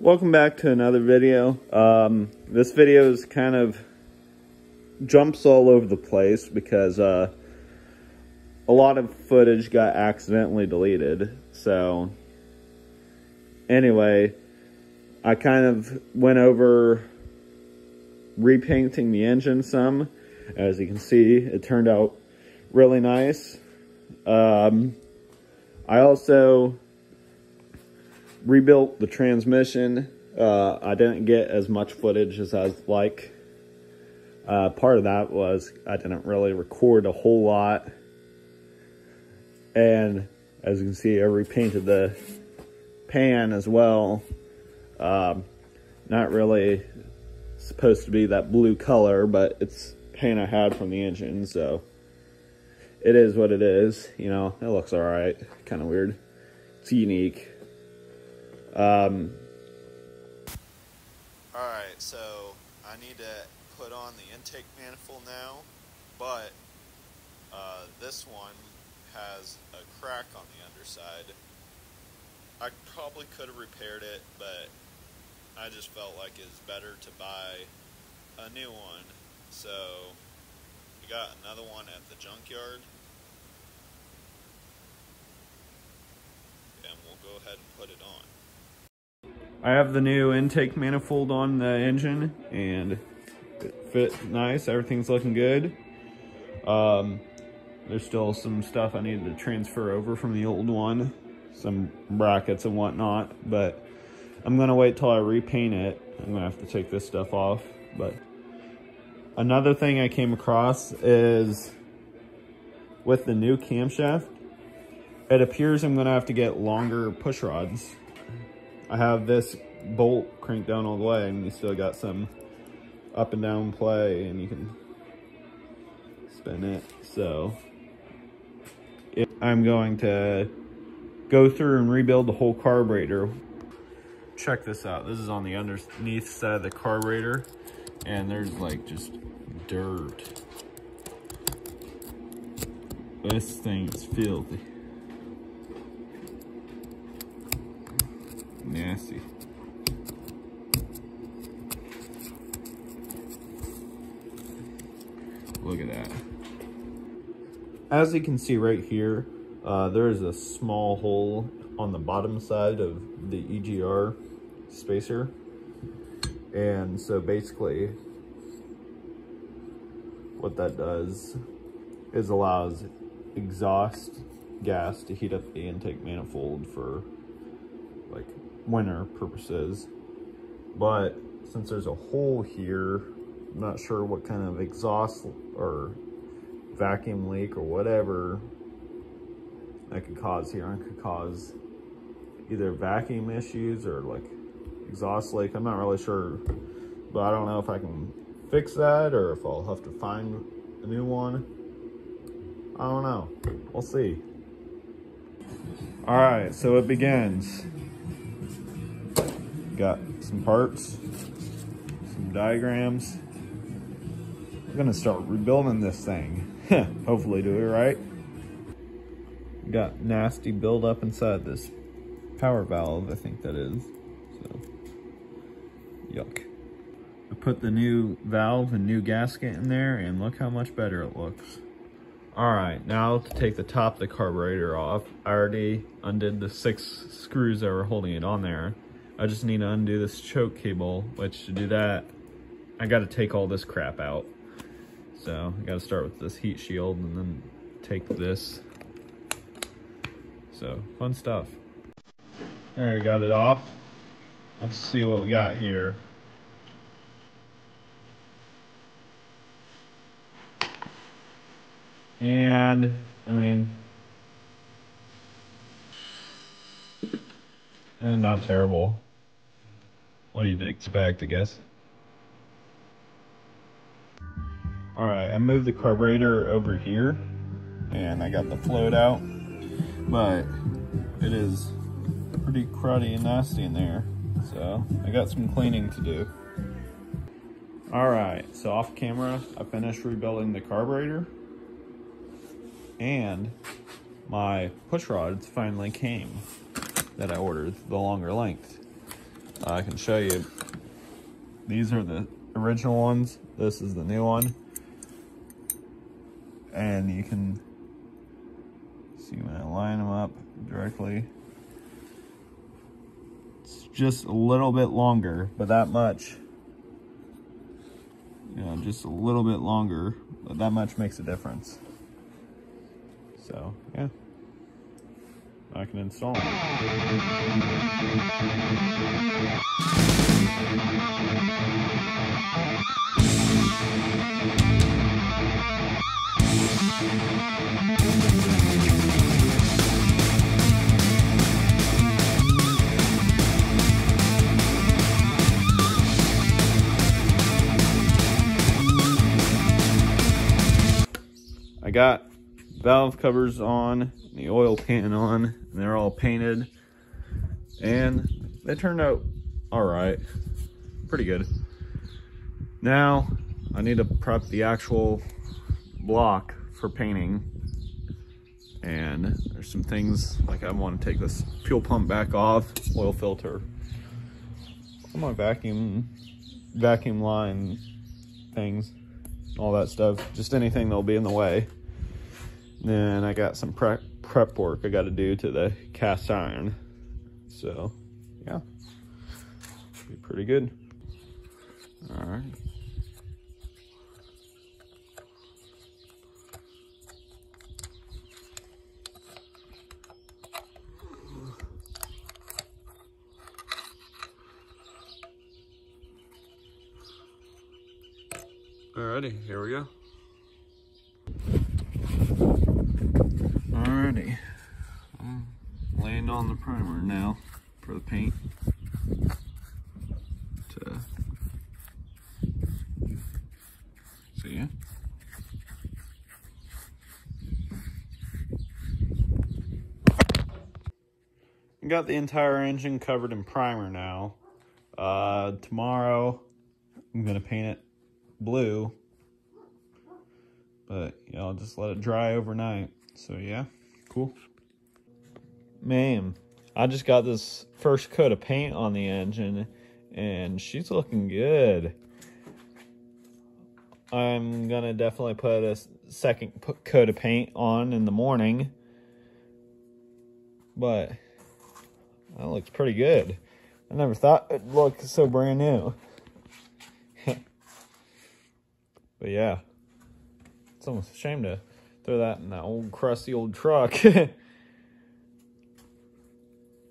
Welcome back to another video. This video is kind of jumps all over the place because a lot of footage got accidentally deleted. So anyway, I kind of went over repainting the engine some. As you can see, it turned out really nice. I also rebuilt the transmission. I didn't get as much footage as I'd like. Part of that was I didn't really record a whole lot. And as you can see, I repainted the pan as well. Not really supposed to be that blue color, but it's paint I had from the engine, so it is what it is. You know, it looks alright. Kind of weird. It's unique. Alright, so I need to put on the intake manifold now, but this one has a crack on the underside. I probably could have repaired it, but I just felt like it's better to buy a new one. So we got another one at the junkyard, and we'll go ahead and put it on. I have the new intake manifold on the engine, and it fit nice. Everything's looking good. There's still some stuff I needed to transfer over from the old one, some brackets and whatnot, but I'm gonna wait till I repaint it. I'm gonna have to take this stuff off. But another thing I came across is with the new camshaft, it appears I'm gonna have to get longer push rods. I have this bolt cranked down all the way, and you still got some up and down play, and you can spin it. So I'm going to go through and rebuild the whole carburetor. Check this out. This is on the underneath side of the carburetor, and there's like just dirt. This thing is filthy. Nasty. Look at that. As you can see right here, there is a small hole on the bottom side of the EGR spacer. And so basically what that does is allows exhaust gas to heat up the intake manifold for like winter purposes. But since there's a hole here, I'm not sure what kind of exhaust or vacuum leak or whatever that could cause here. It could cause either vacuum issues or like exhaust leak. I'm not really sure, but I don't know if I can fix that or if I'll have to find a new one. I don't know. We'll see. All right, so it begins. Got some parts, some diagrams. I'm gonna start rebuilding this thing. Hopefully do it right. Got nasty buildup inside this power valve, I think that is. So, yuck. I put the new valve and new gasket in there, and look how much better it looks. All right, now to take the top of the carburetor off. I already undid the 6 screws that were holding it on there. I just need to undo this choke cable, which to do that, I gotta take all this crap out. So I gotta start with this heat shield and then take this. So fun stuff. All right, got it off. Let's see what we got here. And I mean, and not terrible. What do you expect, I guess? All right, I moved the carburetor over here and I got the float out, but it is pretty cruddy and nasty in there. So I got some cleaning to do. All right, so off camera, I finished rebuilding the carburetor and my push rods finally came that I ordered, the longer length. I can show you. These are the original ones. This is the new one. And you can see when I line them up directly. It's just a little bit longer, but that much. You know, just a little bit longer, but that much makes a difference. So, yeah. I can install them. I got valve covers on, the oil pan on, and they're all painted, and they turned out all right, pretty good. Now I need to prep the actual block for painting, and there's some things like I want to take this fuel pump back off, oil filter, some of my vacuum line things, all that stuff, just anything that'll be in the way. Then I got some prep work I got to do to the cast iron. So, yeah, be pretty good. All right. Alrighty, here we go. Alrighty, I'm laying on the primer now for the paint. So yeah. Got the entire engine covered in primer now. Tomorrow I'm gonna paint it blue, but you know, I'll just let it dry overnight. So yeah, cool. Man, I just got this first coat of paint on the engine and she's looking good. I'm gonna definitely put a second coat of paint on in the morning, but that looks pretty good. I never thought it looked so brand new. But yeah, it's almost a shame to throw that in that old crusty old truck.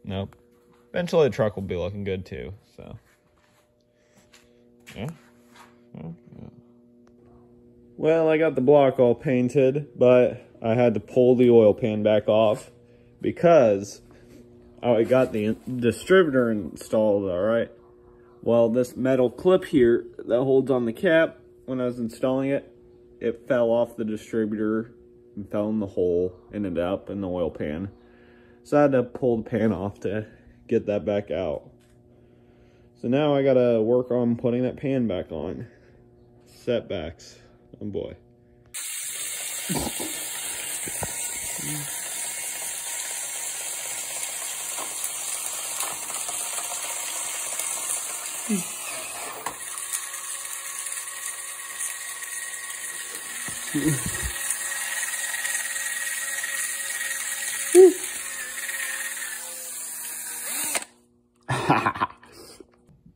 Nope. Eventually the truck will be looking good too, so. Yeah. Well, I got the block all painted, but I had to pull the oil pan back off because I got the distributor installed, all right. Well, this metal clip here that holds on the cap, when I was installing it, it fell off the distributor and fell in the hole, ended up in the oil pan. So I had to pull the pan off to get that back out. So now I gotta work on putting that pan back on. Setbacks, oh boy.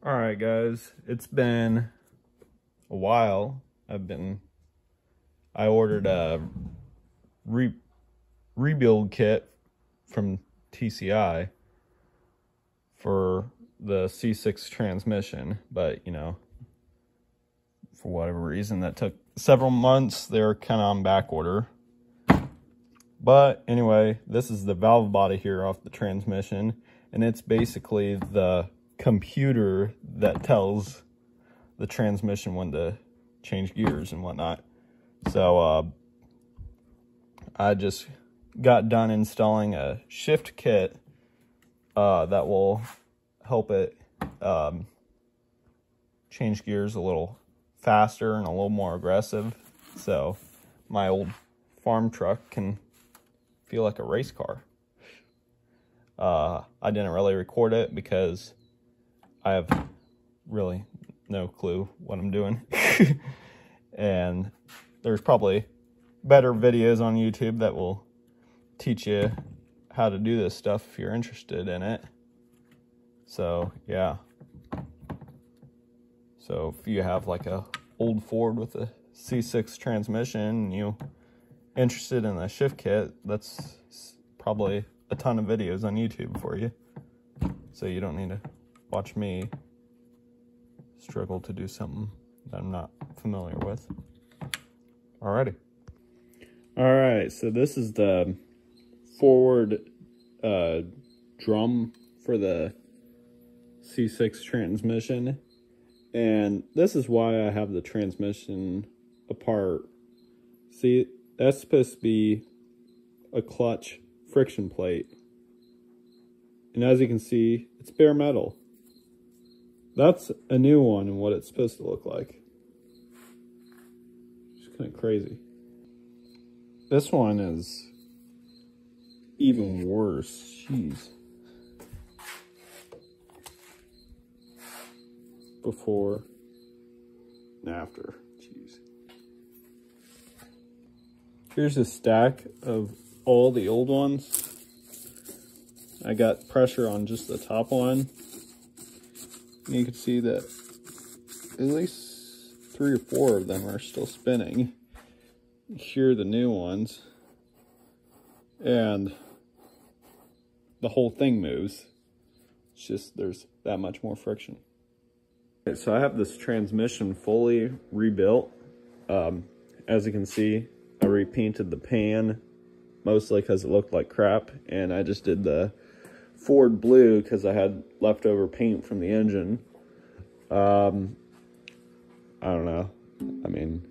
Alright guys, it's been a while. I ordered a rebuild kit from TCI for the C6 transmission, but you know, for whatever reason that took several months. They were kind of on back order. But anyway, this is the valve body here off the transmission, and it's basically the computer that tells the transmission when to change gears and whatnot. So I just got done installing a shift kit that will help it change gears a little faster and a little more aggressive, so my old farm truck can feel like a race car. I didn't really record it because I have really no clue what I'm doing. And there's probably better videos on YouTube that will teach you how to do this stuff if you're interested in it. So yeah. So if you have like a old Ford with a C6 transmission and you're interested in a shift kit, that's probably a ton of videos on YouTube for you. So you don't need to watch me struggle to do something that I'm not familiar with. Alrighty. Alright, so this is the forward drum for the C6 transmission. And this is why I have the transmission apart. See, that's supposed to be a clutch friction plate. And as you can see, it's bare metal. That's a new one and what it's supposed to look like. It's kind of crazy. This one is even worse. Jeez. Before and after. Jeez. Here's a stack of all the old ones. I got pressure on just the top one. And you can see that at least 3 or 4 of them are still spinning. Here are the new ones. And the whole thing moves. It's just there's that much more friction. So I have this transmission fully rebuilt. As you can see, I repainted the pan, mostly because it looked like crap, and I just did the Ford blue because I had leftover paint from the engine. I don't know. I mean,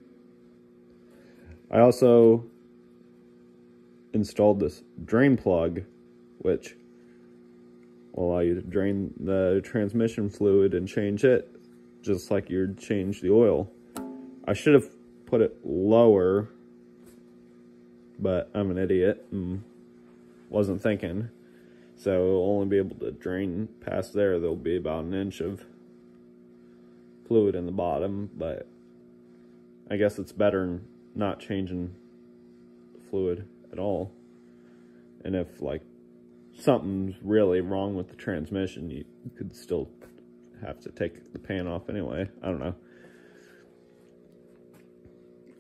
I also installed this drain plug, which will allow you to drain the transmission fluid and change it, just like you'd change the oil. I should have put it lower, but I'm an idiot and wasn't thinking. So it'll only be able to drain past there. There'll be about 1 inch of fluid in the bottom, but I guess it's better than not changing the fluid at all. And if like something's really wrong with the transmission, you could still have to take the pan off anyway. I don't know.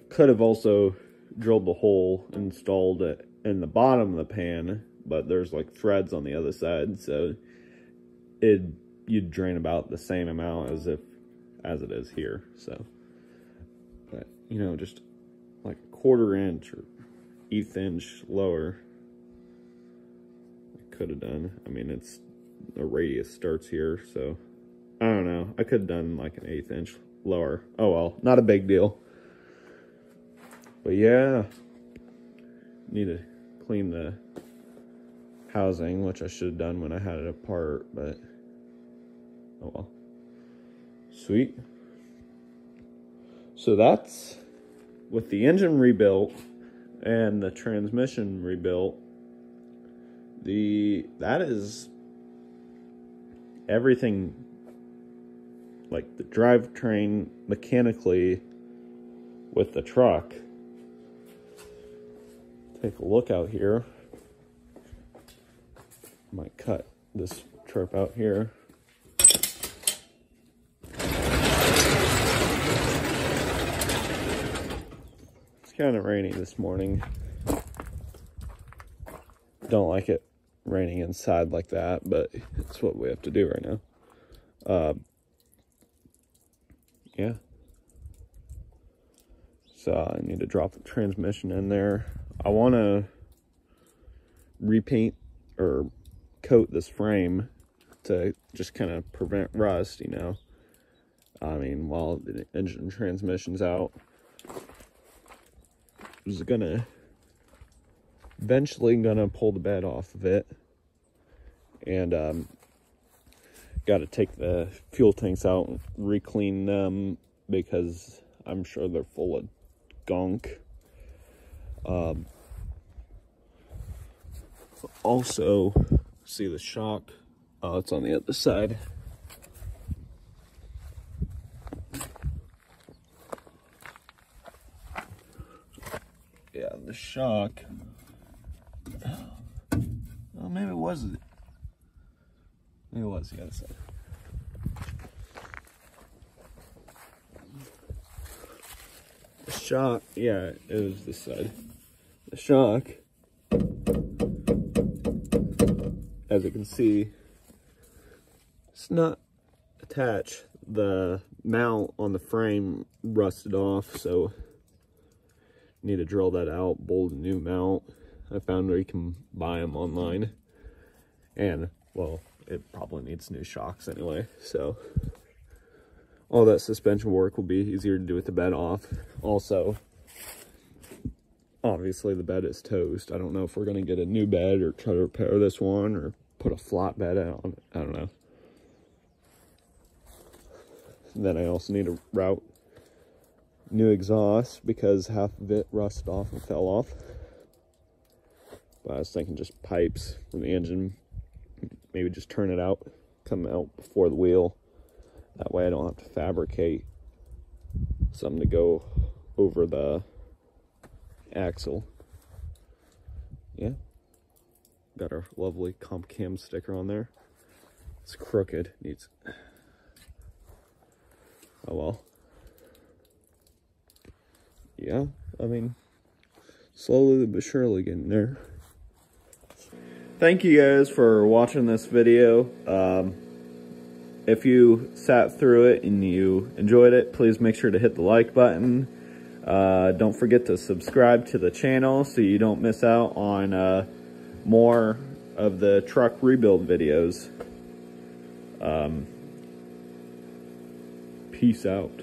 Could have also drilled the hole, installed it in the bottom of the pan, but there's like threads on the other side, so you'd drain about the same amount as it is here. So, but you know, just like a 1/4 inch or 1/8 inch lower, I could have done. I mean, it's the radius starts here, so I don't know. I could have done like an 1/8 inch lower. Oh well, not a big deal. But yeah, need to clean the housing, which I should have done when I had it apart, but oh well. Sweet. So that's with the engine rebuilt and the transmission rebuilt. That is everything, like the drivetrain mechanically with the truck. Take a look out here. Might cut this trip out here. It's kind of rainy this morning. Don't like it raining inside like that, but it's what we have to do right now. Yeah. So I need to drop the transmission in there. I want to repaint or coat this frame to just kind of prevent rust, you know. I mean, while the engine transmission's out. I'm eventually gonna pull the bed off of it. And got to take the fuel tanks out and re-clean them because I'm sure they're full of gunk. Also, see the shock? Oh, it's on the other side. the shock. Well, maybe it was. Maybe it was the other side. The shock, yeah, it was this side. The shock, as you can see, it's not attached. The mount on the frame rusted off, so need to drill that out, bolt a new mount. I found where you can buy them online, and well, it probably needs new shocks anyway, so all that suspension work will be easier to do with the bed off. Also, obviously the bed is toast. I don't know if we're gonna get a new bed or try to repair this one or put a flat bed on it. I don't know. And then I also need to route new exhaust because half of it rusted off and fell off. But I was thinking just pipes from the engine, maybe just turn it out, come out before the wheel. That way I don't have to fabricate something to go over the axle. Yeah, got our lovely comp cam sticker on there. It's crooked, needs, oh well. Yeah, I mean, slowly but surely getting there. Thank you guys for watching this video. If you sat through it and you enjoyed it, please make sure to hit the like button. Don't forget to subscribe to the channel so you don't miss out on more of the truck rebuild videos. Peace out.